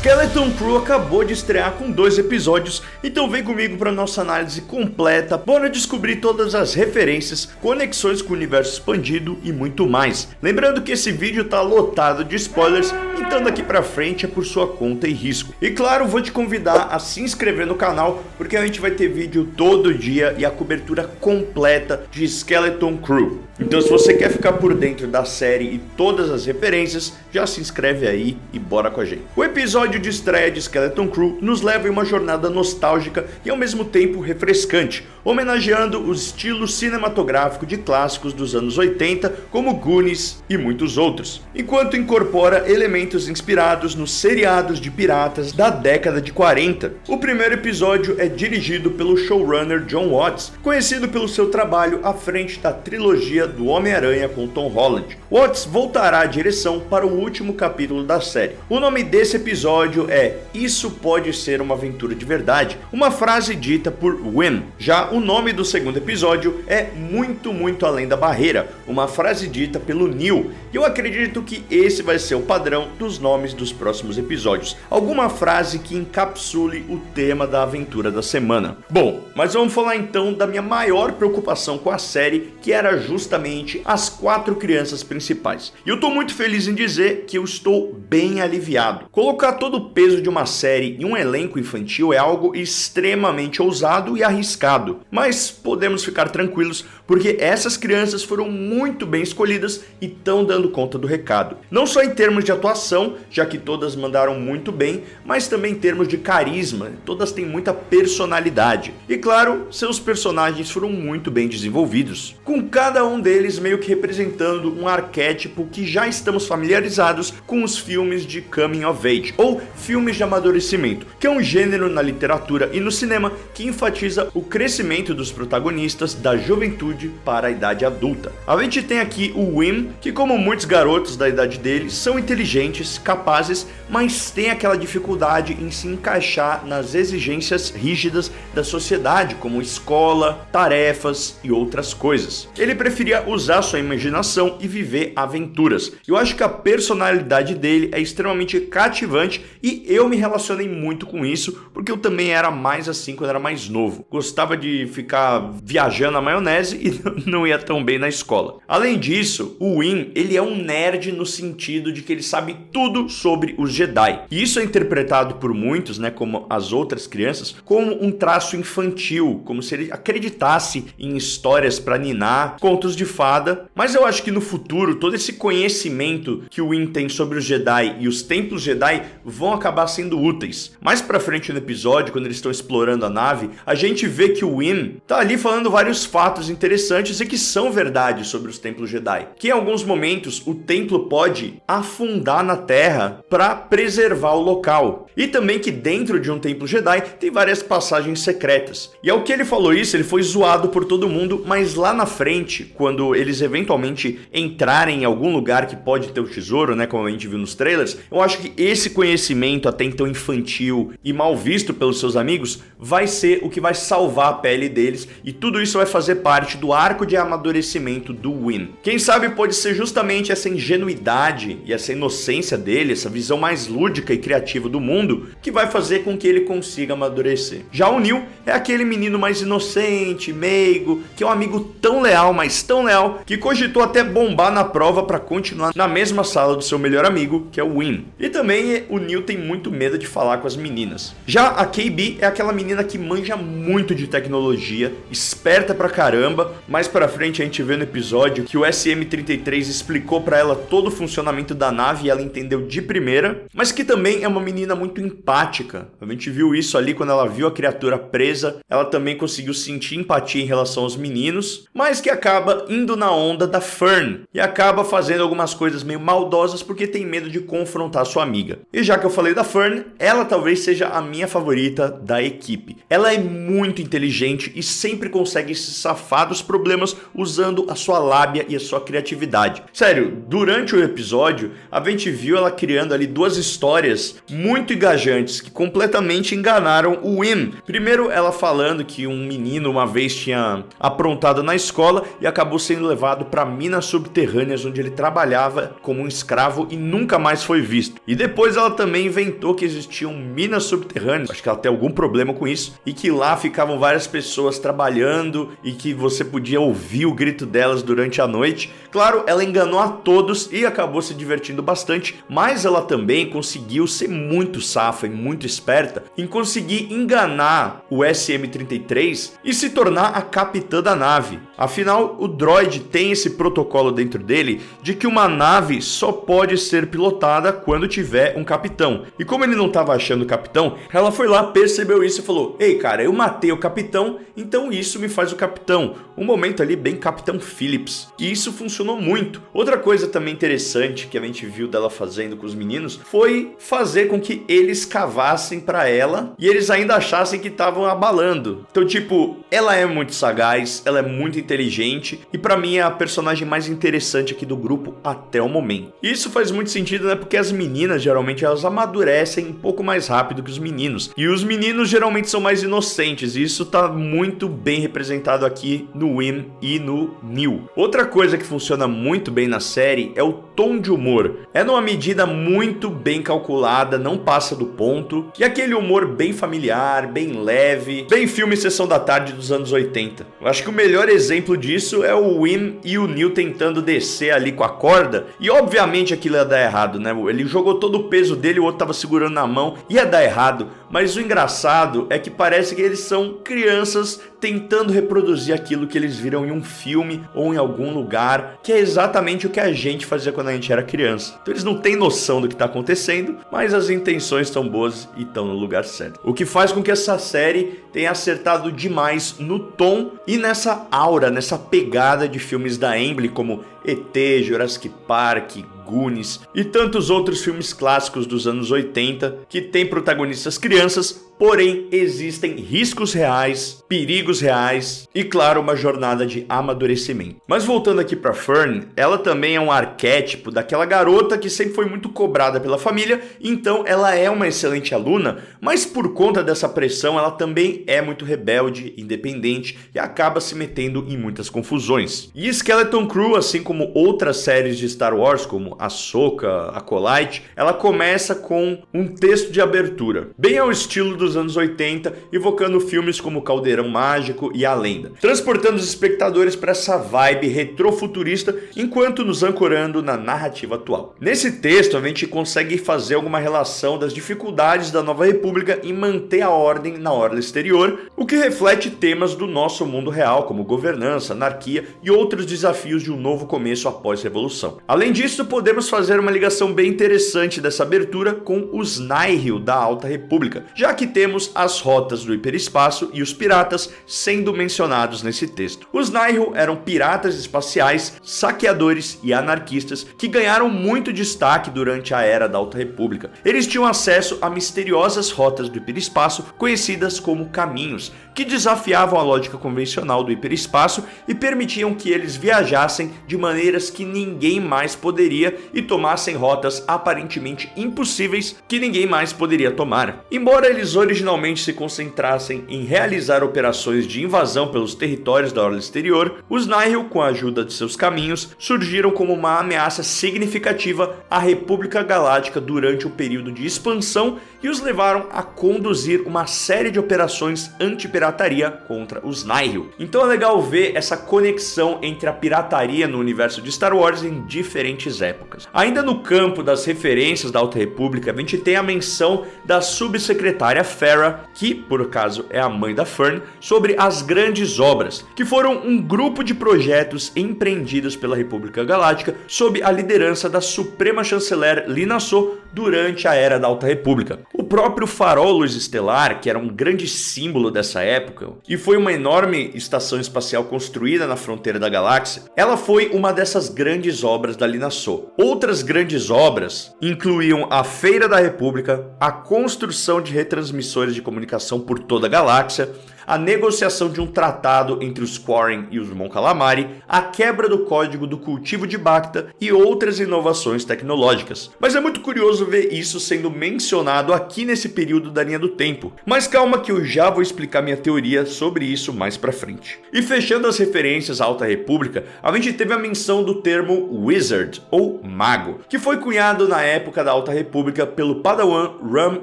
Skeleton Crew acabou de estrear com 2 episódios, então vem comigo para nossa análise completa, bora descobrir todas as referências, conexões com o universo expandido e muito mais. Lembrando que esse vídeo tá lotado de spoilers, então daqui pra frente é por sua conta e risco. E claro, vou te convidar a se inscrever no canal, porque a gente vai ter vídeo todo dia e a cobertura completa de Skeleton Crew. Então se você quer ficar por dentro da série e todas as referências, já se inscreve aí e bora com a gente. O episódio de estreia de Skeleton Crew nos leva em uma jornada nostálgica e ao mesmo tempo refrescante, homenageando o estilo cinematográfico de clássicos dos anos 80, como Goonies e muitos outros, enquanto incorpora elementos inspirados nos seriados de piratas da década de 40. O primeiro episódio é dirigido pelo showrunner Jon Watts, conhecido pelo seu trabalho à frente da trilogia do Homem-Aranha com Tom Holland. Watts voltará à direção para o último capítulo da série. O nome desse episódio é Isso Pode Ser Uma Aventura de Verdade, uma frase dita por Winn. Já o nome do segundo episódio é Muito Além da Barreira, uma frase dita pelo Neil, e eu acredito que esse vai ser o padrão dos nomes dos próximos episódios. Alguma frase que encapsule o tema da aventura da semana. Bom, mas vamos falar então da minha maior preocupação com a série, que era justamente as 4 crianças principais. E eu tô muito feliz em dizer que eu estou bem aliviado. Colocar todo o peso de uma série em um elenco infantil é algo extremamente ousado e arriscado, mas podemos ficar tranquilos porque essas crianças foram muito bem escolhidas e estão dando conta do recado. Não só em termos de atuação, já que todas mandaram muito bem, mas também em termos de carisma, todas têm muita personalidade. E claro, seus personagens foram muito bem desenvolvidos, com cada um deles meio que representando um arquétipo que já estamos familiarizados com os filmes de Coming of Age, ou filmes de amadurecimento, que é um gênero na literatura e no cinema que enfatiza o crescimento dos protagonistas da juventude para a idade adulta. A gente tem aqui o Winn, que como muitos garotos da idade dele, são inteligentes, capazes, mas tem aquela dificuldade em se encaixar nas exigências rígidas da sociedade, como escola, tarefas e outras coisas. Ele preferia usar sua imaginação e viver aventuras. Eu acho que a personalidade dele é extremamente cativante e eu me relacionei muito com isso, porque eu também era mais assim quando era mais novo. Gostava de ficar viajando na maionese e não ia tão bem na escola. Além disso, o Winn, ele é um nerd no sentido de que ele sabe tudo sobre os Jedi. E isso é interpretado por muitos, como as outras crianças, como um traço infantil, como se ele acreditasse em histórias para ninar, contos de fada. Mas eu acho que no futuro, todo esse conhecimento que o Winn tem sobre os Jedi e os templos Jedi vão acabar sendo úteis. Mais pra frente no episódio, quando eles estão explorando a nave, a gente vê que o Winn tá ali falando vários fatos interessantes e que são verdade sobre os templos Jedi. Que em alguns momentos o templo pode afundar na terra para preservar o local. E também que dentro de um templo Jedi tem várias passagens secretas. E ao que ele falou isso, ele foi zoado por todo mundo, mas lá na frente, quando eles eventualmente entrarem em algum lugar que pode ter o tesouro, como a gente viu nos trailers, eu acho que esse conhecimento até então infantil e mal visto pelos seus amigos vai ser o que vai salvar a pele deles, e tudo isso vai fazer parte do arco de amadurecimento do Winn. Quem sabe pode ser justamente essa ingenuidade e essa inocência dele, essa visão mais lúdica e criativa do mundo, que vai fazer com que ele consiga amadurecer. Já o Neil é aquele menino mais inocente, meigo, que é um amigo tão leal, mas tão leal, que cogitou até bombar na prova para continuar na mesma sala do seu melhor amigo, que é o Winn. E também o Neil tem muito medo de falar com as meninas. Já a KB é aquela menina que manja muito de tecnologia, esperta pra caramba. Mais pra frente a gente vê no episódio que o SM-33 explicou pra ela todo o funcionamento da nave e ela entendeu de primeira, mas que também é uma menina muito empática. A gente viu isso ali quando ela viu a criatura presa, ela também conseguiu sentir empatia em relação aos meninos, mas que acaba indo na onda da Fern e acaba fazendo algumas coisas meio maldosas porque tem medo de confrontar sua amiga. E já que eu falei da Fern, ela talvez seja a minha favorita da equipe. Ela é muito inteligente e sempre consegue se safar dos problemas usando a sua lábia e a sua criatividade. Sério, durante o episódio, a gente viu ela criando ali 2 histórias muito engajantes que completamente enganaram o Winn. Primeiro, ela falando que um menino uma vez tinha aprontado na escola e acabou sendo levado para minas subterrâneas onde ele trabalhava como um escravo. escravo e nunca mais foi visto. E depois ela também inventou que existiam minas subterrâneas, acho que ela tem algum problema com isso, e que lá ficavam várias pessoas trabalhando e que você podia ouvir o grito delas durante a noite. Claro, ela enganou a todos e acabou se divertindo bastante, mas ela também conseguiu ser muito safa e muito esperta em conseguir enganar o SM-33 e se tornar a capitã da nave. Afinal, o droid tem esse protocolo dentro dele de que uma nave só pode ser pilotada quando tiver um capitão. E como ele não estava achando o capitão, ela foi lá, percebeu isso e falou: "Ei, cara, eu matei o capitão, então isso me faz o capitão." Um momento ali bem Capitão Phillips. E isso funcionou muito. Outra coisa também interessante que a gente viu dela fazendo com os meninos foi fazer com que eles cavassem para ela e eles ainda achassem que estavam abalando. Então, tipo, ela é muito sagaz, ela é muito inteligente e para mim é a personagem mais interessante aqui do grupo até o momento. E isso faz muito sentido, né? Porque as meninas geralmente elas amadurecem um pouco mais rápido que os meninos. E os meninos geralmente são mais inocentes e isso tá muito bem representado aqui no Wim e no Neil. Outra coisa que funciona muito bem na série é o tom de humor. É numa medida muito bem calculada, não passa do ponto, e aquele humor bem familiar, bem leve, bem filme Sessão da Tarde dos anos 80. Eu acho que o melhor exemplo disso é o Wim e o Neil tentando descer ali com a corda, e obviamente aquilo ia dar errado, né? Ele jogou todo o peso dele, o outro tava segurando na mão, ia dar errado, mas o engraçado é que parece que eles são crianças tentando reproduzir aquilo que eles viram em um filme ou em algum lugar, que é exatamente o que a gente fazia quando a gente era criança. Então eles não têm noção do que está acontecendo, mas as intenções estão boas e estão no lugar certo. O que faz com que essa série tenha acertado demais no tom e nessa aura, nessa pegada de filmes da Emblem como ET, Jurassic Park, Goonies e tantos outros filmes clássicos dos anos 80 que têm protagonistas crianças, porém existem riscos reais, perigos reais e, claro, uma jornada de amadurecimento. Mas voltando aqui para Fern, ela também é um arquétipo daquela garota que sempre foi muito cobrada pela família, então ela é uma excelente aluna, mas por conta dessa pressão ela também é muito rebelde, independente e acaba se metendo em muitas confusões. E Skeleton Crew, assim como outras séries de Star Wars, como Ahsoka, Acolyte, ela começa com um texto de abertura, bem ao estilo dos anos 80, evocando filmes como Caldeirão Mágico e A Lenda, transportando os espectadores para essa vibe retrofuturista, enquanto nos ancorando na narrativa atual. Nesse texto, a gente consegue fazer alguma relação das dificuldades da Nova República em manter a ordem na orla exterior, o que reflete temas do nosso mundo real, como governança, anarquia e outros desafios de um novo começo após a Revolução. Além disso, podemos fazer uma ligação bem interessante dessa abertura com os Nihil da Alta República, já que temos as rotas do hiperespaço e os piratas sendo mencionados nesse texto. Os Nihil eram piratas espaciais, saqueadores e anarquistas que ganharam muito destaque durante a Era da Alta República. Eles tinham acesso a misteriosas rotas do hiperespaço conhecidas como caminhos, que desafiavam a lógica convencional do hiperespaço e permitiam que eles viajassem de maneiras que ninguém mais poderia e tomassem rotas aparentemente impossíveis que ninguém mais poderia tomar. Embora eles originalmente se concentrassem em realizar operações de invasão pelos territórios da orla exterior, os Nihil, com a ajuda de seus caminhos, surgiram como uma ameaça significativa à República Galáctica durante o período de expansão e os levaram a conduzir uma série de operações anti-pirataria contra os Nihil. Então é legal ver essa conexão entre a pirataria no universo de Star Wars em diferentes épocas. Ainda no campo das referências da Alta República, a gente tem a menção da subsecretária Farah, que por acaso é a mãe da Fern, sobre as grandes obras, que foram um grupo de projetos empreendidos pela República Galáctica sob a liderança da Suprema Chanceler Lina So durante a Era da Alta República. O próprio Farol Luz Estelar, que era um grande símbolo dessa época, e foi uma enorme estação espacial construída na fronteira da galáxia, ela foi uma dessas grandes obras da Lina So. Outras grandes obras incluíam a Feira da República, a construção de retransmissores de comunicação por toda a galáxia, a negociação de um tratado entre os Quarren e os Mon Calamari, a quebra do código do cultivo de Bacta e outras inovações tecnológicas. Mas é muito curioso ver isso sendo mencionado aqui nesse período da linha do tempo. Mas calma que eu já vou explicar minha teoria sobre isso mais pra frente. E fechando as referências à Alta República, a gente teve a menção do termo Wizard, ou Mago, que foi cunhado na época da Alta República pelo Padawan Ram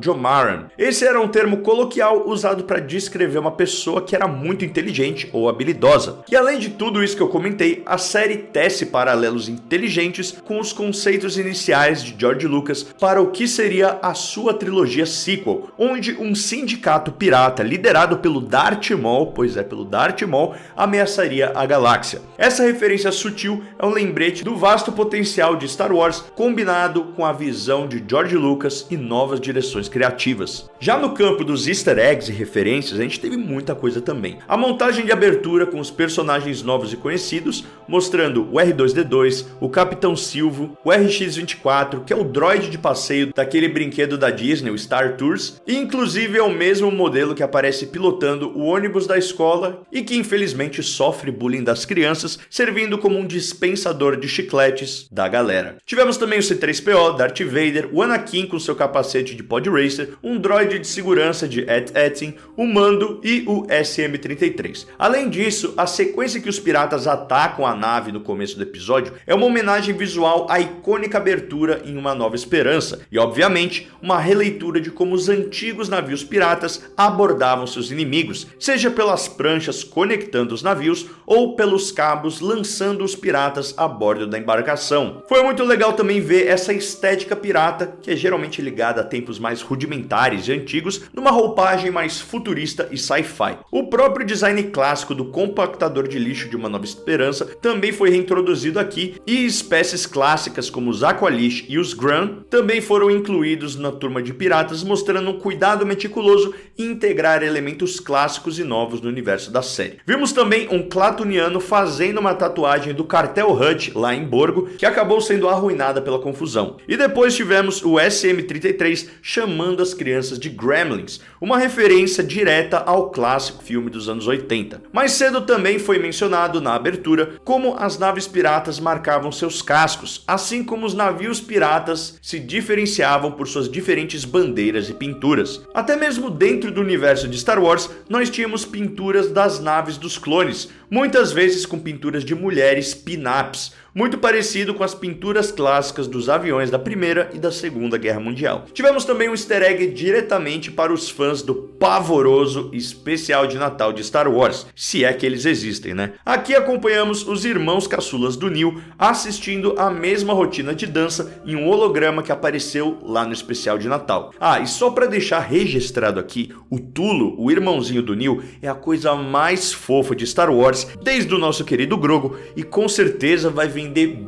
Jomaran. Esse era um termo coloquial usado para descrever uma pessoa que era muito inteligente ou habilidosa. E além de tudo isso que eu comentei, a série tece paralelos inteligentes com os conceitos iniciais de George Lucas para o que seria a sua trilogia sequel, onde um sindicato pirata liderado pelo Darth Maul, pelo Darth Maul, ameaçaria a galáxia. Essa referência sutil é um lembrete do vasto potencial de Star Wars combinado com a visão de George Lucas e novas direções criativas. Já no campo dos easter eggs e referências, a gente teve muita coisa também. A montagem de abertura com os personagens novos e conhecidos, mostrando o R2-D2, o Capitão Silvo, o RX-24, que é o droid de passeio daquele brinquedo da Disney, o Star Tours, e inclusive é o mesmo modelo que aparece pilotando o ônibus da escola e que infelizmente sofre bullying das crianças, servindo como um dispensador de chicletes da galera. Tivemos também o C-3PO, Darth Vader, o Anakin com seu capacete de Pod Racer, um droid de segurança de AT-AT, o Mando e o SM-33. Além disso, a sequência que os piratas atacam a nave no começo do episódio é uma homenagem visual à icônica abertura em Uma Nova Esperança e, obviamente, uma releitura de como os antigos navios piratas abordavam seus inimigos, seja pelas pranchas conectando os navios ou pelos cabos lançando os piratas a bordo da embarcação. Foi muito legal também ver essa estética pirata, que é geralmente ligada a tempos mais rudimentares e antigos, numa roupagem mais futurista e sci-fi. O próprio design clássico do compactador de lixo de Uma Nova Esperança também foi reintroduzido aqui, e espécies clássicas como os Aqualish e os Gran também foram incluídos na turma de piratas, mostrando um cuidado meticuloso em integrar elementos clássicos e novos no universo da série. Vimos também um Clatuniano fazendo uma tatuagem do Cartel Hut lá em Borgo, que acabou sendo arruinada pela confusão. E depois tivemos o SM-33 chamando as crianças de Gremlins, uma referência direta ao clássico filme dos anos 80. Mais cedo também foi mencionado na abertura como as naves piratas marcavam seus cascos, assim como os navios piratas se diferenciavam por suas diferentes bandeiras e pinturas. Até mesmo dentro do universo de Star Wars, nós tínhamos pinturas das naves dos clones, muitas vezes com pinturas de mulheres pin-ups, muito parecido com as pinturas clássicas dos aviões da Primeira e da Segunda Guerra Mundial. Tivemos também um easter egg diretamente para os fãs do pavoroso especial de Natal de Star Wars, se é que eles existem, né? Aqui acompanhamos os irmãos caçulas do Neil assistindo a mesma rotina de dança em um holograma que apareceu lá no especial de Natal. Ah, e só para deixar registrado aqui, o Tulo, o irmãozinho do Neil, é a coisa mais fofa de Star Wars, desde o nosso querido Grogu, e com certeza vai vender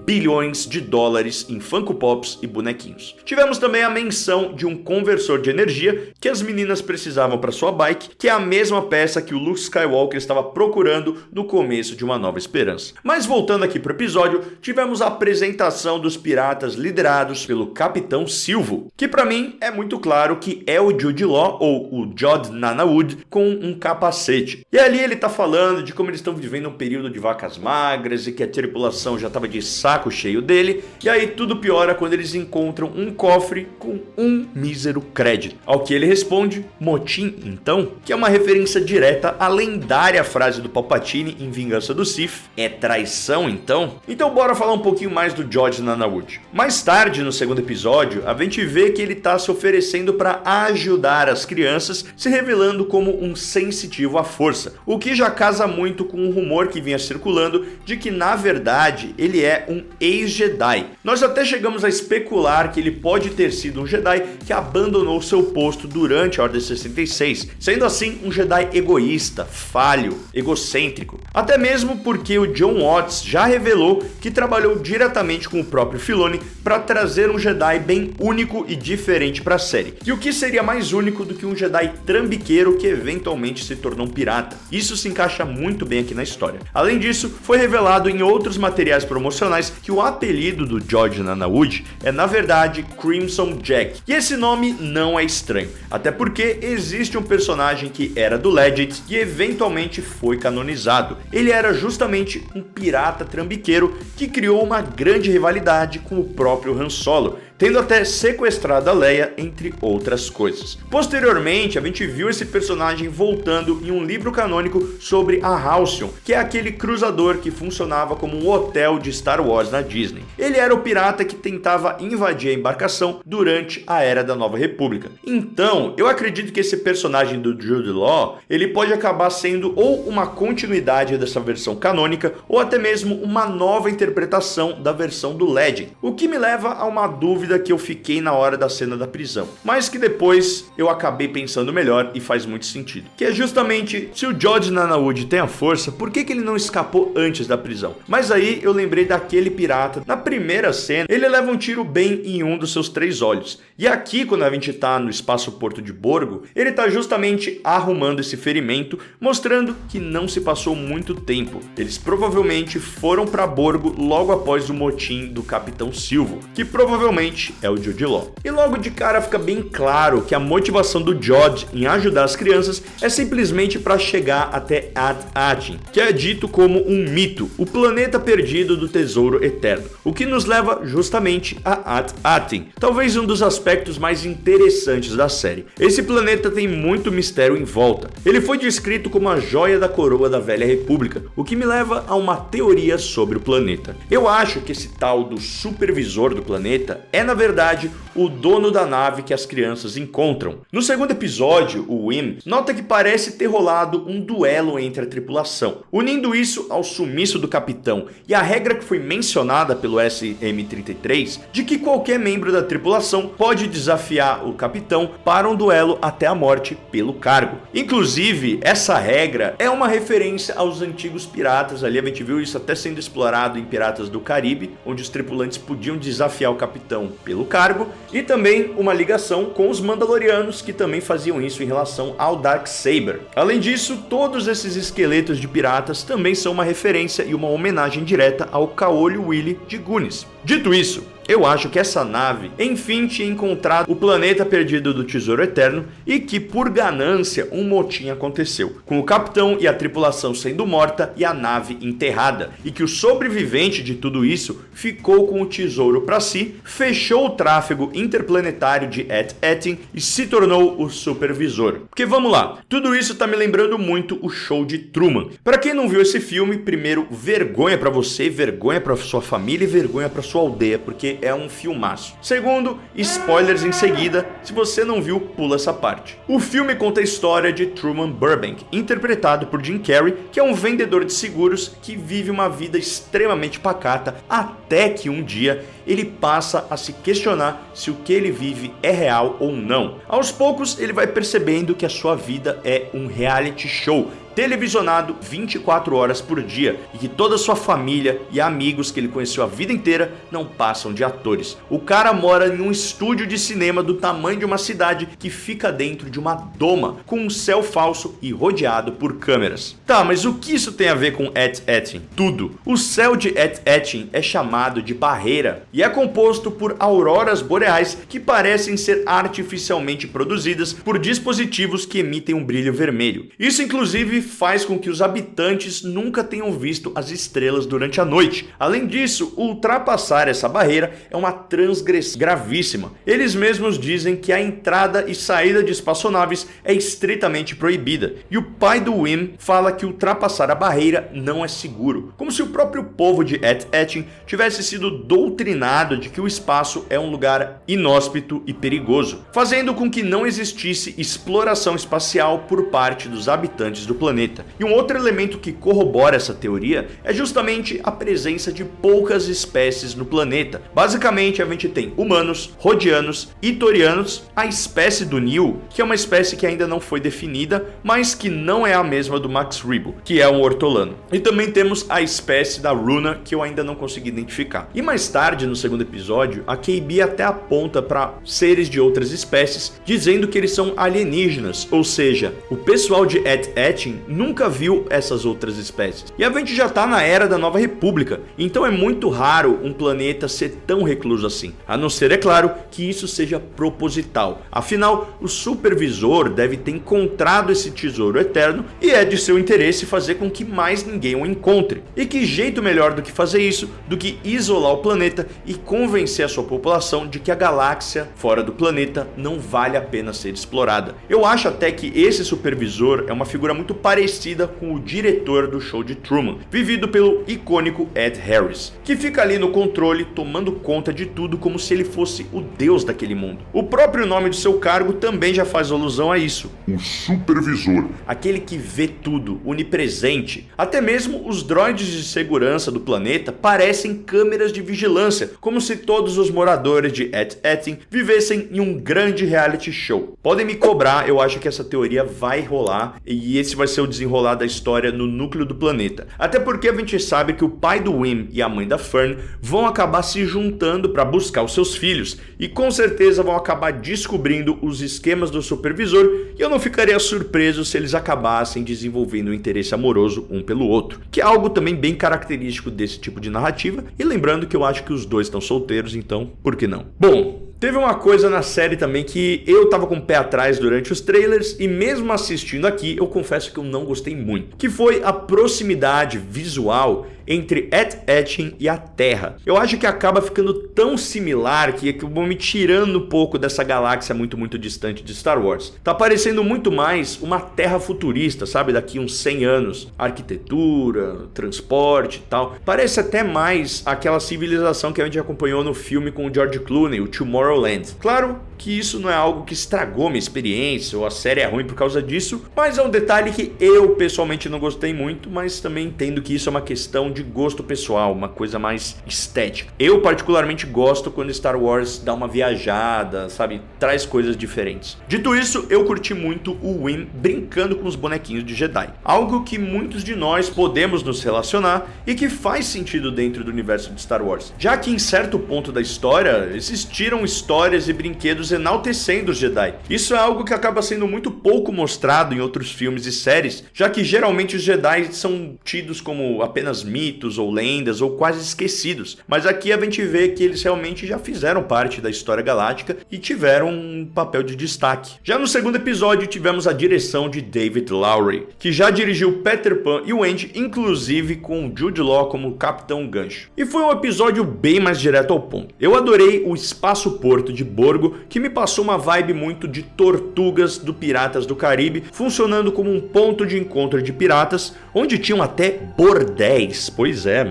bilhões de dólares em Funko Pops e bonequinhos. Tivemos também a menção de um conversor de energia que as meninas precisavam para sua bike, que é a mesma peça que o Luke Skywalker estava procurando no começo de Uma Nova Esperança. Mas voltando aqui para o episódio, tivemos a apresentação dos piratas liderados pelo Capitão Silvo, que para mim é muito claro que é o Jude Law, ou o Jod Nanawood, com um capacete. E ali ele tá falando de como eles estão vivendo um período de vacas magras e que a tripulação já estava de saco cheio dele, e aí tudo piora quando eles encontram um cofre com um mísero crédito. Ao que ele responde, motim então, que é uma referência direta à lendária frase do Palpatine em Vingança do Sith, é traição então? Então bora falar um pouquinho mais do Jod Nanawood. Mais tarde no segundo episódio, a gente vê que ele tá se oferecendo para ajudar as crianças, se revelando como um sensitivo à força, o que já casa muito com um rumor que vinha circulando de que na verdade ele é um ex-Jedi. Nós até chegamos a especular que ele pode ter sido um Jedi que abandonou seu posto durante a Ordem 66, sendo assim um Jedi egoísta, falho, egocêntrico. Até mesmo porque o Jon Watts já revelou que trabalhou diretamente com o próprio Filoni para trazer um Jedi bem único e diferente para a série. E o que seria mais único do que um Jedi trambiqueiro que eventualmente se tornou um pirata? Isso se encaixa muito bem aqui na história. Além disso, foi revelado em outros materiais promocionais que o apelido do George Nanawood é na verdade Crimson Jack. E esse nome não é estranho, até porque existe um personagem que era do Legends e eventualmente foi canonizado. Ele era justamente um pirata trambiqueiro que criou uma grande rivalidade com o próprio Han Solo, tendo até sequestrado a Leia, entre outras coisas. Posteriormente, a gente viu esse personagem voltando em um livro canônico sobre a Halcyon, que é aquele cruzador que funcionava como um hotel de Star Wars na Disney. Ele era o pirata que tentava invadir a embarcação durante a Era da Nova República. Então, eu acredito que esse personagem do Jude Law, ele pode acabar sendo ou uma continuidade dessa versão canônica, ou até mesmo uma nova interpretação da versão do Legend, o que me leva a uma dúvida que eu fiquei na hora da cena da prisão, mas que depois eu acabei pensando melhor e faz muito sentido, que é justamente, se o George Nanawood tem a força, por que ele não escapou antes da prisão? Mas aí eu lembrei daquele pirata, na primeira cena, ele leva um tiro bem em um dos seus 3 olhos, e aqui quando a gente tá no espaço-porto de Borgo, ele tá justamente arrumando esse ferimento, mostrando que não se passou muito tempo. Eles provavelmente foram para Borgo logo após o motim do Capitão Silvo, que provavelmente é o Jude Law. E logo de cara fica bem claro que a motivação do George em ajudar as crianças é simplesmente para chegar até At-Atin, que é dito como um mito, o planeta perdido do tesouro eterno, o que nos leva justamente a At-Atin, talvez um dos aspectos mais interessantes da série. Esse planeta tem muito mistério em volta. Ele foi descrito como a joia da coroa da Velha República, o que me leva a uma teoria sobre o planeta. Eu acho que esse tal do supervisor do planeta é na verdade o dono da nave que as crianças encontram. No segundo episódio, o Wim nota que parece ter rolado um duelo entre a tripulação, unindo isso ao sumiço do capitão e a regra que foi mencionada pelo SM-33 de que qualquer membro da tripulação pode desafiar o capitão para um duelo até a morte pelo cargo. Inclusive, essa regra é uma referência aos antigos piratas, ali a gente viu isso até sendo explorado em Piratas do Caribe, onde os tripulantes podiam desafiar o capitão pelo cargo, e também uma ligação com os Mandalorianos, que também faziam isso em relação ao Darksaber. Além disso, todos esses esqueletos de piratas também são uma referência e uma homenagem direta ao Caolho Willy de Goonies. Dito isso, eu acho que essa nave, enfim, tinha encontrado o planeta perdido do Tesouro Eterno e que, por ganância, um motim aconteceu, com o capitão e a tripulação sendo morta e a nave enterrada, e que o sobrevivente de tudo isso ficou com o tesouro para si, fechou o tráfego interplanetário de At-Atin e se tornou o supervisor. Porque vamos lá, tudo isso tá me lembrando muito o Show de Truman. Para quem não viu esse filme, primeiro, vergonha para você, vergonha para sua família e vergonha para sua aldeia, porque é um filmaço. Segundo, spoilers em seguida, se você não viu, pula essa parte. O filme conta a história de Truman Burbank, interpretado por Jim Carrey, que é um vendedor de seguros que vive uma vida extremamente pacata, até que um dia ele passa a se questionar se o que ele vive é real ou não. Aos poucos, ele vai percebendo que a sua vida é um reality show, televisionado 24 horas por dia, e que toda a sua família e amigos que ele conheceu a vida inteira não passam de atores. O cara mora em um estúdio de cinema do tamanho de uma cidade que fica dentro de uma doma, com um céu falso e rodeado por câmeras. Tá, mas o que isso tem a ver com At-Atin? Tudo. O céu de At-Atin é chamado de barreira e é composto por auroras boreais que parecem ser artificialmente produzidas por dispositivos que emitem um brilho vermelho. Isso inclusive faz com que os habitantes nunca tenham visto as estrelas durante a noite. Além disso, ultrapassar essa barreira é uma transgressão gravíssima. Eles mesmos dizem que a entrada e saída de espaçonaves é estritamente proibida, e o pai do Wim fala que ultrapassar a barreira não é seguro, como se o próprio povo de At-Atin tivesse sido doutrinado iluminado de que o espaço é um lugar inóspito e perigoso, fazendo com que não existisse exploração espacial por parte dos habitantes do planeta. E um outro elemento que corrobora essa teoria é justamente a presença de poucas espécies no planeta. Basicamente, a gente tem humanos, rodianos, itorianos, a espécie do Neo, que é uma espécie que ainda não foi definida, mas que não é a mesma do Max Rebo, que é um ortolano. E também temos a espécie da Runa, que eu ainda não consegui identificar. E mais tarde, no segundo episódio, a KB até aponta para seres de outras espécies, dizendo que eles são alienígenas, ou seja, o pessoal de Et-Ettin nunca viu essas outras espécies. E a gente já tá na era da Nova República, então é muito raro um planeta ser tão recluso assim, a não ser, é claro, que isso seja proposital. Afinal, o supervisor deve ter encontrado esse tesouro eterno e é de seu interesse fazer com que mais ninguém o encontre. E que jeito melhor do que fazer isso, do que isolar o planeta e convencer a sua população de que a galáxia fora do planeta não vale a pena ser explorada. Eu acho até que esse supervisor é uma figura muito parecida com o diretor do show de Truman, vivido pelo icônico Ed Harris, que fica ali no controle tomando conta de tudo como se ele fosse o deus daquele mundo. O próprio nome de seu cargo também já faz alusão a isso. O supervisor. Aquele que vê tudo, onipresente. Até mesmo os droides de segurança do planeta parecem câmeras de vigilância, como se todos os moradores de Et-Ettin vivessem em um grande reality show. Podem me cobrar, eu acho que essa teoria vai rolar e esse vai ser o desenrolar da história no núcleo do planeta. Até porque a gente sabe que o pai do Wim e a mãe da Fern vão acabar se juntando para buscar os seus filhos e com certeza vão acabar descobrindo os esquemas do supervisor e eu não ficaria surpreso se eles acabassem desenvolvendo um interesse amoroso um pelo outro, que é algo também bem característico desse tipo de narrativa, e lembrando que eu acho que os dois estão solteiros, então por que não? Bom, teve uma coisa na série também que eu tava com o pé atrás durante os trailers e mesmo assistindo aqui, eu confesso que eu não gostei muito, que foi a proximidade visual entre Et-Ettin e a Terra. Eu acho que acaba ficando tão similar que vão me tirando um pouco dessa galáxia muito distante de Star Wars. Tá parecendo muito mais uma Terra futurista, sabe? Daqui uns 100 anos. Arquitetura, transporte e tal. Parece até mais aquela civilização que a gente acompanhou no filme com o George Clooney, o Tomorrowland. Claro que isso não é algo que estragou minha experiência ou a série é ruim por causa disso, mas é um detalhe que eu pessoalmente não gostei muito, mas também entendo que isso é uma questão de gosto pessoal, uma coisa mais estética. Eu particularmente gosto quando Star Wars dá uma viajada, sabe, traz coisas diferentes. Dito isso, eu curti muito o Wim brincando com os bonequinhos de Jedi, algo que muitos de nós podemos nos relacionar e que faz sentido dentro do universo de Star Wars, já que em certo ponto da história existiram histórias e brinquedos enaltecendo os Jedi. Isso é algo que acaba sendo muito pouco mostrado em outros filmes e séries, já que geralmente os Jedi são tidos como apenas mitos ou lendas ou quase esquecidos, mas aqui a gente vê que eles realmente já fizeram parte da história galáctica e tiveram um papel de destaque. Já no segundo episódio tivemos a direção de David Lowery, que já dirigiu Peter Pan e o Andy, inclusive com Jude Law como Capitão Gancho. E foi um episódio bem mais direto ao ponto. Eu adorei o espaço-porto de Borgo, que me passou uma vibe muito de Tortugas do Piratas do Caribe, funcionando como um ponto de encontro de piratas, onde tinham até bordéis, pois é,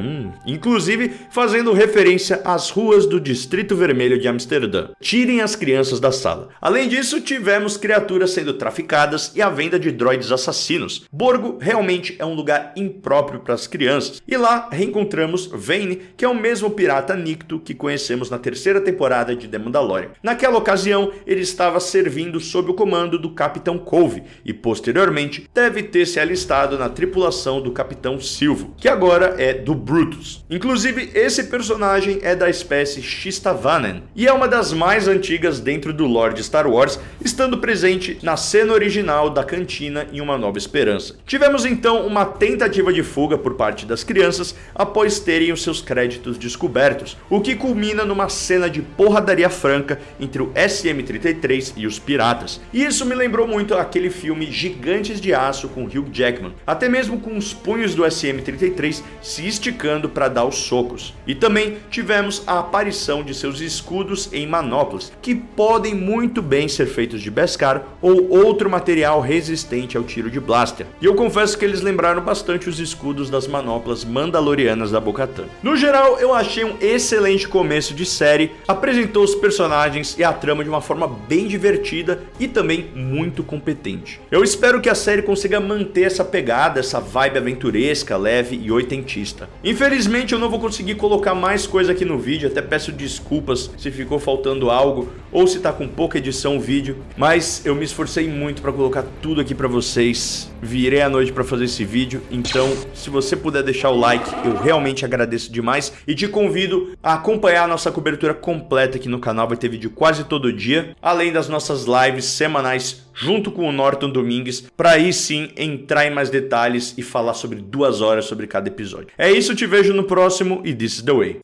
inclusive fazendo referência às ruas do Distrito Vermelho de Amsterdã. Tirem as crianças da sala. Além disso, tivemos criaturas sendo traficadas e a venda de droides assassinos. Borgo realmente é um lugar impróprio para as crianças. E lá reencontramos Vane, que é o mesmo pirata Nikto que conhecemos na terceira temporada de The Mandalorian. Naquela ocasião, ele estava servindo sob o comando do Capitão Cove e posteriormente deve ter se alistado na tripulação do Capitão Silvo, que agora é do Brutus. Inclusive, esse personagem é da espécie Xistavanen e é uma das mais antigas dentro do lore de Star Wars, estando presente na cena original da cantina em Uma Nova Esperança. Tivemos então uma tentativa de fuga por parte das crianças após terem os seus créditos descobertos, o que culmina numa cena de porradaria franca entre o SM-33 e os Piratas. E isso me lembrou muito aquele filme Gigantes de Aço com Hugh Jackman, até mesmo com os punhos do SM-33 se esticando para dar os socos. E também tivemos a aparição de seus escudos em manoplas, que podem muito bem ser feitos de Beskar ou outro material resistente ao tiro de blaster. E eu confesso que eles lembraram bastante os escudos das manoplas mandalorianas da Bo-Katan. No geral, eu achei um excelente começo de série, apresentou os personagens e a trama de uma forma bem divertida e também muito competente. Eu espero que a série consiga manter essa pegada, essa vibe aventuresca, leve e oitentista. Infelizmente eu não vou conseguir colocar mais coisa aqui no vídeo, até peço desculpas se ficou faltando algo ou se tá com pouca edição o vídeo, mas eu me esforcei muito para colocar tudo aqui para vocês. Virei à noite para fazer esse vídeo, então se você puder deixar o like, eu realmente agradeço demais e te convido a acompanhar a nossa cobertura completa aqui no canal. Vai ter vídeo quase todo dia, além das nossas lives semanais junto com o Norton Domingues, para aí sim entrar em mais detalhes e falar sobre 2 horas sobre cada episódio. É isso, te vejo no próximo e this is the way.